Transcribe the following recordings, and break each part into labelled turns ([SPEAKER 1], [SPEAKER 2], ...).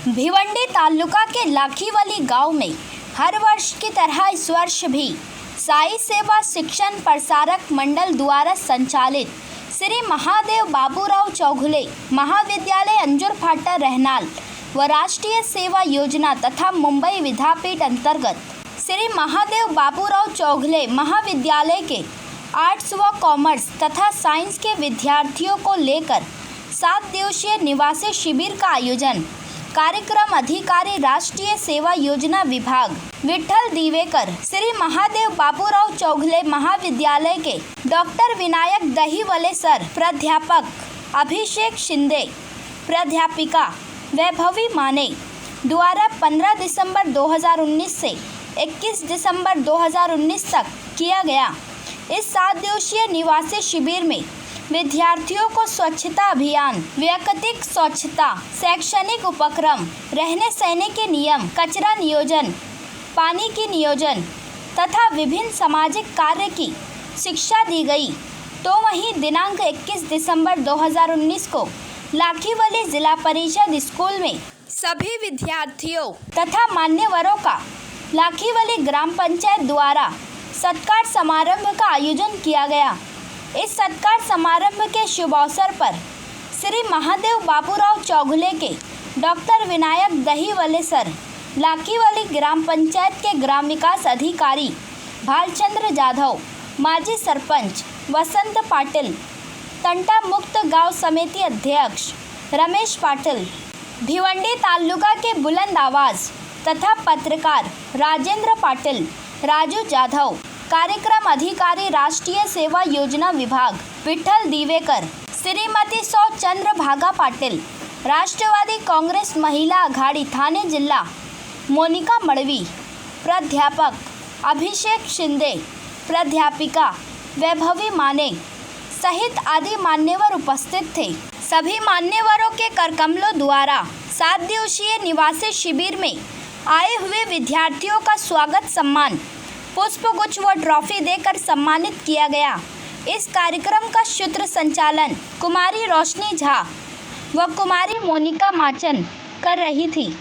[SPEAKER 1] भिवंडी तालुका के लाखीवाली गांव में हर वर्ष की तरह इस वर्ष भी साई सेवा शिक्षण प्रसारक मंडल द्वारा संचालित श्री महादेव बाबूराव चौगुले महाविद्यालय अंजुर फाटा रहनाल व राष्ट्रीय सेवा योजना तथा मुंबई विद्यापीठ अंतर्गत श्री महादेव बाबूराव चौगुले महाविद्यालय के आर्ट्स व कॉमर्स तथा साइंस के विद्यार्थियों को लेकर 7 दिवसीय निवासी शिविर का आयोजन कार्यक्रम अधिकारी राष्ट्रीय सेवा योजना विभाग विठल दिवेकर श्री महादेव बाबूराव चौगुले महाविद्यालय के डॉक्टर विनायक दहीवले सर, प्राध्यापक अभिषेक शिंदे, प्राध्यापिका वैभवी माने द्वारा 15 दिसंबर 2019 से 21 दिसंबर 2019 तक किया गया। इस 7 दिवसीय निवासी शिविर में विद्यार्थियों को स्वच्छता अभियान, वैयक्तिक स्वच्छता, शैक्षणिक उपक्रम, रहने सहने के नियम, कचरा नियोजन, पानी की नियोजन तथा विभिन्न सामाजिक कार्य की शिक्षा दी गई। तो वहीं दिनांक 21 दिसंबर 2019 को लाखीवाली जिला परिषद स्कूल में सभी विद्यार्थियों तथा मान्यवरों का लाखीवाली ग्राम पंचायत द्वारा सत्कार समारोह का आयोजन किया गया। इस सत्कार समारोह के शुभ अवसर पर श्री महादेव बाबूराव चौगुले के डॉक्टर विनायक दहीवले सर, लाखीवाली ग्राम पंचायत के ग्राम विकास अधिकारी भालचंद्र जाधव, माजी सरपंच वसंत पाटिल, तंटा मुक्त गांव समिति अध्यक्ष रमेश पाटिल, भिवंडी तालुका के बुलंद आवाज तथा पत्रकार राजेंद्र पाटिल, राजू जाधव, कार्यक्रम अधिकारी राष्ट्रीय सेवा योजना विभाग विठल दिवेकर, श्रीमती सौ चंद्रभागा पाटिल, राष्ट्रवादी कांग्रेस महिला आघाड़ी थाने जिला मोनिका मड़वी, प्राध्यापक अभिषेक शिंदे, प्राध्यापिका वैभवी माने सहित आदि मान्यवर उपस्थित थे। सभी मान्यवरों के करकमलों द्वारा 7 दिवसीय निवासी शिविर में आए हुए विद्यार्थियों का स्वागत सम्मान, पुष्पगुच्छ व ट्रॉफी देकर सम्मानित किया गया। इस कार्यक्रम का सूत्र संचालन कुमारी रोशनी झा व कुमारी मोनिका माचन कर रही थी।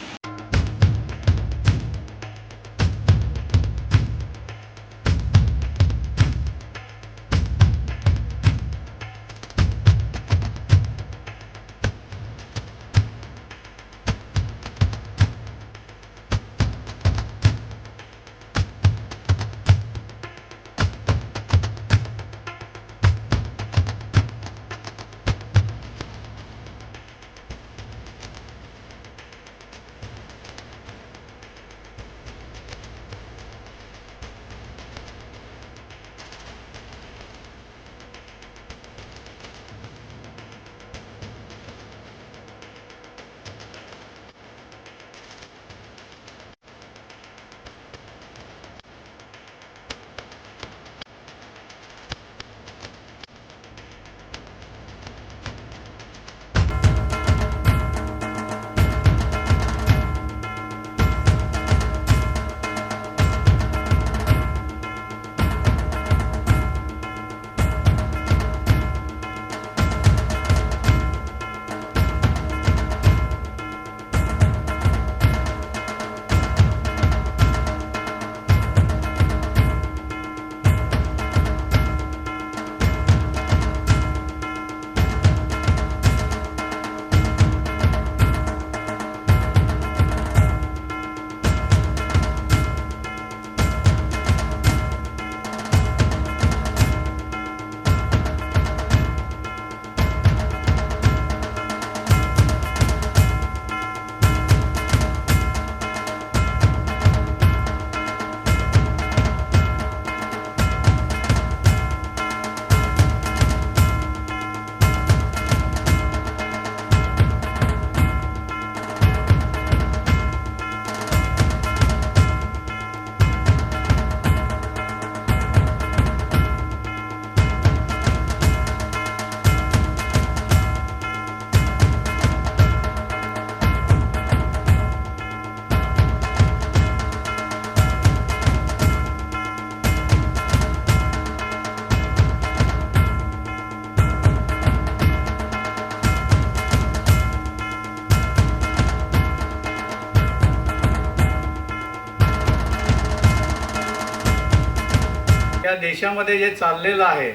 [SPEAKER 2] या देशामध्ये जे चाललेलं आहे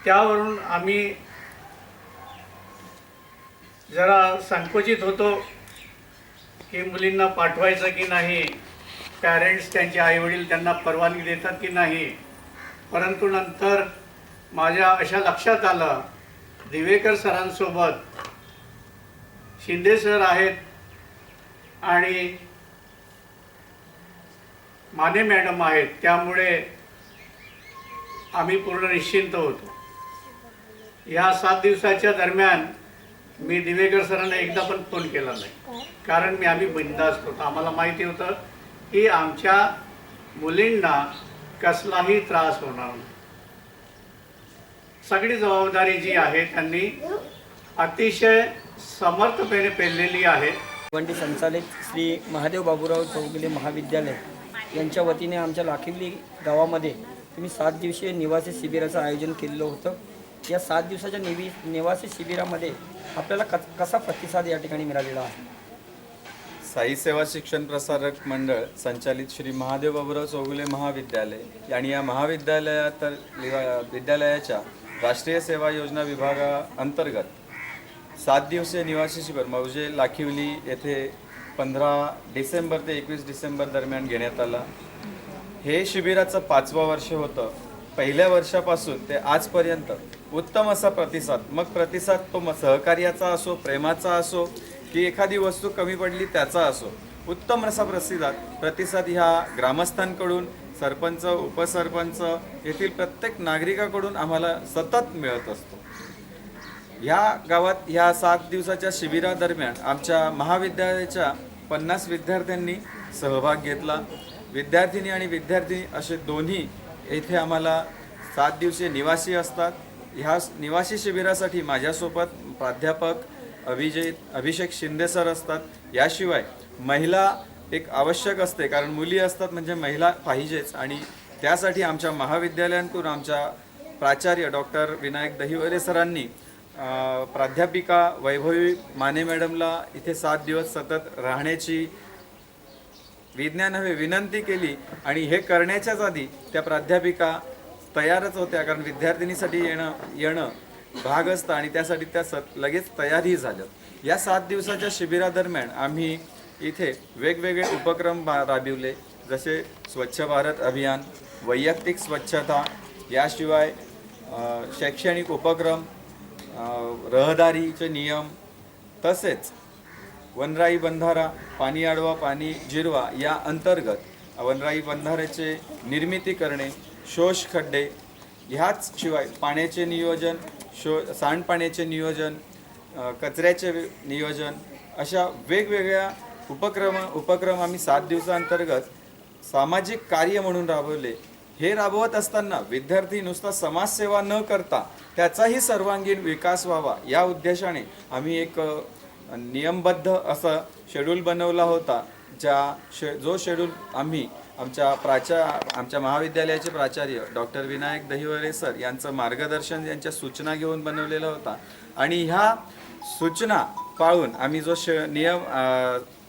[SPEAKER 2] त्यावरून आम्ही जरा संकोचित होतो की मुलींना पाठवायचं की नाही, पॅरेंट्स त्यांचे आईवडील त्यांना परवानगी देतात की नाही. परंतु नंतर माझ्या अशा लक्षात आलं, दिवेकर सरांसोबत शिंदे सर आहेत आणि माने मॅडम आहेत, त्यामुळे आम्ही पूर्ण निश्चिंत होतो. या 7 दिवसाच्या दरम्यान मी दिवेकर सरांना एकदा पण फोन केला नाही, कारण आम्ही बिनधास्त होतो. आम्हाला माहिती होतं की आमच्या मुलींना कसलाही त्रास होणार नाही. सगळी जबाबदारी जी आहे त्यांनी अतिशय समर्थपणे पेललेली आहे.
[SPEAKER 3] भिवंडी संचालित श्री महादेव बाबूराव चौगुले महाविद्यालय यांच्या वतीने आमच्या लाखिवली गावामध्ये तुम्ही 7 दिवसीय निवासी शिबिराचं आयोजन केलेलं होतं. या 7 दिवसाच्या निवासी शिबिरामध्ये आपल्याला कसा प्रतिसाद या ठिकाणी मिळालेला आहे?
[SPEAKER 4] साई सेवा शिक्षण प्रसारक मंडळ संचालित श्री महादेव बाबूराव चौगुले महाविद्यालय आणि या विद्यालयाच्या राष्ट्रीय सेवा योजना विभागाअंतर्गत 7 दिवसीय निवासी शिबिर मौजे लाखिवली येथे 15 डिसेंबर ते 21 डिसेंबर दरम्यान घेण्यात आला. हे शिबिराचं 5वं वर्ष होतं. पहिल्या वर्षापासून ते आजपर्यंत उत्तम असा प्रतिसाद, मग प्रतिसाद तो सहकार्याचा असो, प्रेमाचा असो की एखादी वस्तू कमी पडली त्याचा असो, उत्तम असा प्रतिसाद ह्या ग्रामस्थांकडून, सरपंच, उपसरपंच येथील प्रत्येक नागरिकाकडून आम्हाला सतत मिळत असतो. ह्या गावात ह्या 7 दिवसाच्या शिबिरादरम्यान आमच्या महाविद्यालयाच्या 50 विद्यार्थ्यांनी सहभाग घेतला. विद्यार्थिनी आणि विद्यार्थी असे दोन्ही येथे आम्हाला 7 दिवसीय निवासी असतात. ह्या निवासी शिबिरासाठी माझ्यासोबत प्राध्यापक अभिषेक शिंदे सर असतात. याशिवाय महिला एक आवश्यक असते, कारण मुली असतात म्हणजे महिला पाहिजेच, आणि त्यासाठी आमच्या महाविद्यालयांकडून आमच्या प्राचार्य डॉक्टर विनायक दहिवरे सरांनी प्राध्यापिका वैभवी माने मॅडमला इथे 7 दिवस सतत राहण्याची विनंती केली. आणि हे करण्याच्याच आधी त्या प्राध्यापिका तयारच होत्या, कारण विद्यार्थिनीसाठी येणं भाग असतं आणि त्यासाठी त्या लगेच तयारही झालं. या 7 दिवसाच्या शिबिरादरम्यान आम्ही इथे वेगवेगळे उपक्रम राबविले, जसे स्वच्छ भारत अभियान, वैयक्तिक स्वच्छता, याशिवाय शैक्षणिक उपक्रम, रहदारीचे नियम, तसेच वनराई बंधारा, पाणी अडवा पाणी जिरवा या अंतर्गत वनराई बंधाऱ्याचे निर्मिती करणे, शोष खड्डे, ह्याच शिवाय पाण्याचे नियोजन, सांडपाण्याचे नियोजन, कचऱ्याचे नियोजन, अशा वेगवेगळ्या उपक्रम आम्ही 7 दिवसांतर्गत सामाजिक कार्य म्हणून राबवले. हे राबवत असताना विद्यार्थी नुसता समाजसेवा न करता त्याचाही सर्वांगीण विकास व्हावा या उद्देशाने आम्ही एक नियमबद्ध असा शेड्यूल बनवला होता. जो शेड्यूल आम्ही आमच्या महाविद्यालयाचे प्राचार्य डॉक्टर विनायक दहिवरे सर यांचं मार्गदर्शन, यांच्या सूचना घेऊन बनवलेला होता. आणि ह्या सूचना पाळून आम्ही जो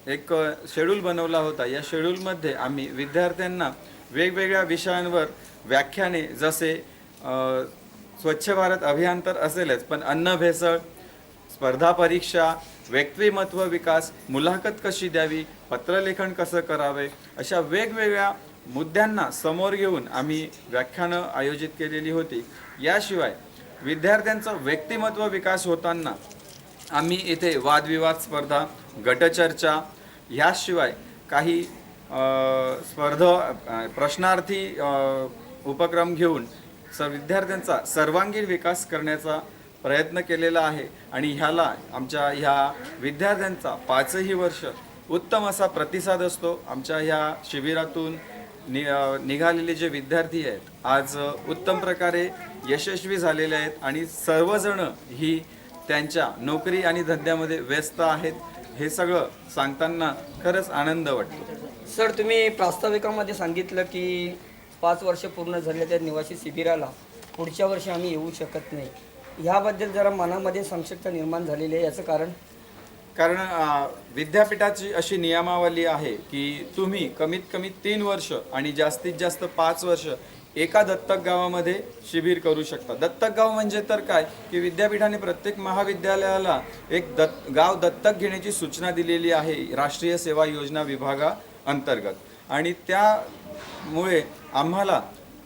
[SPEAKER 4] एक शेड्यूल बनवला होता, या शेड्यूलमध्ये आम्ही विद्यार्थ्यांना वेगवेगळ्या विषयांवर व्याख्याने, जसे स्वच्छ भारत अभियान तर असेलच, पण अन्न भेसळ, स्पर्धा परीक्षा, व्यक्तिमत्व विकास, मुलाखत कशी द्यावी, पत्रलेखन कसं करावे, अशा वेगवेगळ्या मुद्द्यांना समोर घेऊन आम्ही व्याख्यानं आयोजित केलेली होती. याशिवाय विद्यार्थ्यांचा व्यक्तिमत्व विकास होताना आम्ही इथे वादविवाद स्पर्धा, गटचर्चा, याशिवाय काही प्रश्नार्थी उपक्रम घेऊन विद्यार्थ्यांचा सर्वांगीण विकास करण्याचा प्रयत्न केलेला आहे. आणि ह्याला ह्या विद्यार्थ्यांचा 5ही वर्ष उत्तम असा प्रतिसाद असतो. आमच्या ह्या शिबिरातून निघालेले जे विद्यार्थी आहेत आज उत्तम प्रकारे यशस्वी झालेले आहेत आणि सर्वजण ही त्यांच्या नोकरी आणि धंद्यामध्ये व्यस्त आहेत. हे सगळं सांगताना खरंच आनंद वाटतो.
[SPEAKER 3] सर, तुम्ही प्रास्ताविकामध्ये सांगितलं की 5 वर्ष पूर्ण झाले त्या निवासी शिबिराला पुढच्या वर्षी आम्ही येऊ शकत नाही. ह्याबद्दल जरा मनामध्ये संक्षिप्त निर्माण झालेली आहे, याचं कारण?
[SPEAKER 4] कारण विद्यापीठाची अशी नियमावली आहे की तुम्ही कमीत कमी 3 वर्ष आणि जास्तीत जास्त 5 वर्ष एका दत्तक गावामध्ये शिबिर करू शकता. दत्तक गाव म्हणजे तर काय की विद्यापीठाने प्रत्येक महाविद्यालयाला एक गाव दत्तक घेण्याची सूचना दिलेली आहे राष्ट्रीय सेवा योजना विभागा अंतर्गत. आणि त्यामुळे आम्हाला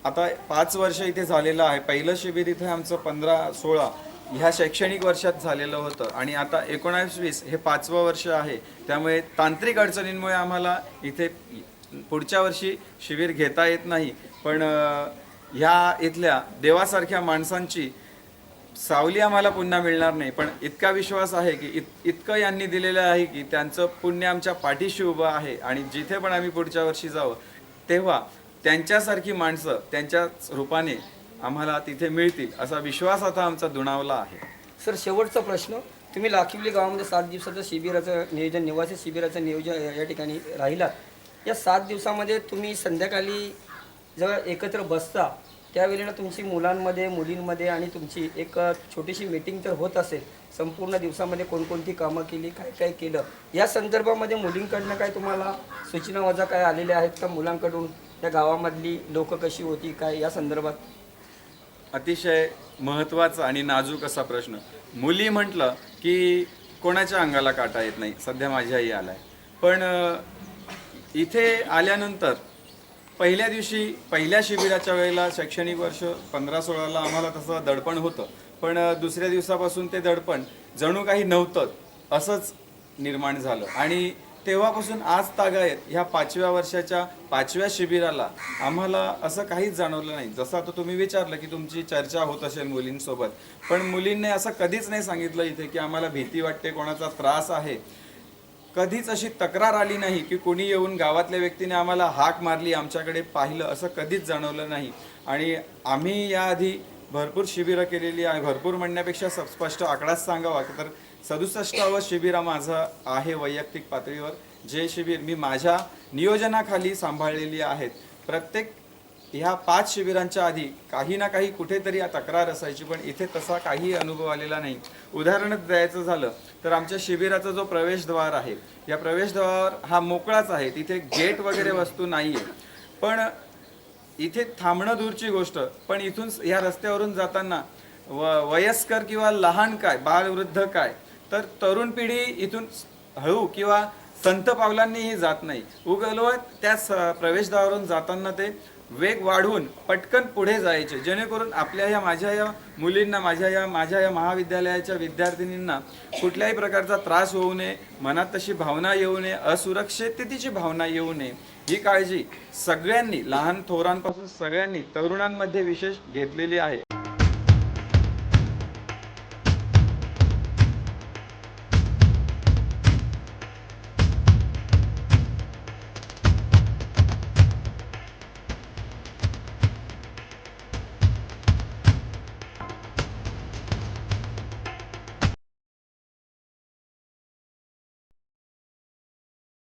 [SPEAKER 4] आता 5 वर्ष इथे झालेलं आहे. पहिलं शिबिर इथे आमचं 15-16 ह्या शैक्षणिक वर्षात झालेलं होतं आणि आता 19-20 हे 5वं वर्ष आहे. त्यामुळे तांत्रिक अडचणींमुळे आम्हाला इथे पुढच्या वर्षी शिबिर घेता येत नाही. पण ह्या इथल्या देवासारख्या माणसांची सावली आम्हाला पुन्हा मिळणार नाही. पण इतका विश्वास आहे की इतकं यांनी दिलेलं आहे की त्यांचं पुण्य आमच्या पाठीशी उभं आहे. आणि जिथे पण आम्ही पुढच्या वर्षी जावं तेव्हा त्यांच्यासारखी माणसं त्यांच्याच रूपाने आम्हाला तिथे मिळतील असा विश्वास आता आमचा दुणावला आहे.
[SPEAKER 3] सर, शेवटचा प्रश्न, तुम्ही लाखिवली गावामध्ये 7 दिवसाचं शिबिराचं नियोजन, निवासी शिबिराचं नियोजन या ठिकाणी राहिलात. या 7 दिवसामध्ये तुम्ही संध्याकाळी जेव्हा एकत्र बसता त्यावेळेला तुमची मुलांमध्ये मुलींमध्ये आणि तुमची एक छोटीशी मीटिंग तर होत असेल. संपूर्ण दिवसामध्ये कोणकोणती कामं केली, काय काय केलं, या संदर्भामध्ये मुलींकडनं काय तुम्हाला सूचना वजा काय आलेल्या आहेत का? मुलांकडून त्या गावामधली लोक कशी होती काय या संदर्भात?
[SPEAKER 4] अतिशय महत्त्वाचा आणि नाजूक असा प्रश्न. मुली म्हटलं की कोणाच्या अंगाला काटा येत नाही. सध्या माझ्याही आलाय. पण इथे आल्यानंतर पहिल्या दिवशी पहिल्या शिबिराच्या वेळेला शैक्षणिक वर्ष 15-16ला आम्हाला तसं दडपण होतं. पण दुसऱ्या दिवसापासून ते दडपण जणू काही नव्हतं असंच निर्माण झालं. आणि तेव्हापासून आज तागायत ह्या 5व्या वर्षाच्या 5व्या शिबिराला आम्हाला असं काहीच जाणवलं नाही. जसं आता तुम्ही विचारलं की तुमची चर्चा होत असेल मुलींसोबत, पण मुलींनी असं कधीच नाही सांगितलं इथे की आम्हाला भीती वाटते, कोणाचा त्रास आहे. कधीच अशी तक्रार आली नाही की कोणी येऊन गावातल्या व्यक्तीने आम्हाला हाक मारली, आमच्याकडे पाहिलं, असं कधीच जाणवलं नाही. आणि आम्ही याआधी भरपूर शिबिरं केलेली आहे. भरपूर म्हणण्यापेक्षा स्पष्ट आकडाच सांगावा तर 67वं शिबिर माझं आहे वैयक्तिक पातळीवर. जे शिबिर मी माझ्या नियोजनाखाली सांभाळलेली आहेत. प्रत्येक ह्या 5 शिबिरांच्या आधी काही ना काही कुठेतरी तक्रार असायची, पण इथे तसा काही अनुभव आलेला नाही. उदाहरणच द्यायचं झालं तर आमच्या शिबिराचा जो प्रवेशद्वार आहे, या प्रवेशद्वार हा मोकळाच आहे. तिथे गेट वगैरे वस्तू नाही आहे. पण इथे थांबणं दूरची गोष्ट, पण इथून या रस्त्यावरून जाताना वयस्कर किंवा लहान काय, बालवृद्ध काय, तर तरुण पिढी इथून हळू किंवा संत पावलांनीही जात नाही. उगवत त्याच प्रवेशद्वारावरून जाताना ते वेग वाढवून पटकन पुढे जायचे, जेणेकरून आपल्या या माझ्या या मुलींना, माझ्या या महाविद्यालयाच्या विद्यार्थिनींना कुठल्याही प्रकारचा त्रास होऊ नये, मनात तशी भावना येऊ नये, असुरक्षिततेची भावना येऊ नये, ही काळजी सगळ्यांनी, लहान थोरांपासून सगळ्यांनी, तरुणांमध्ये विशेष घेतलेली आहे.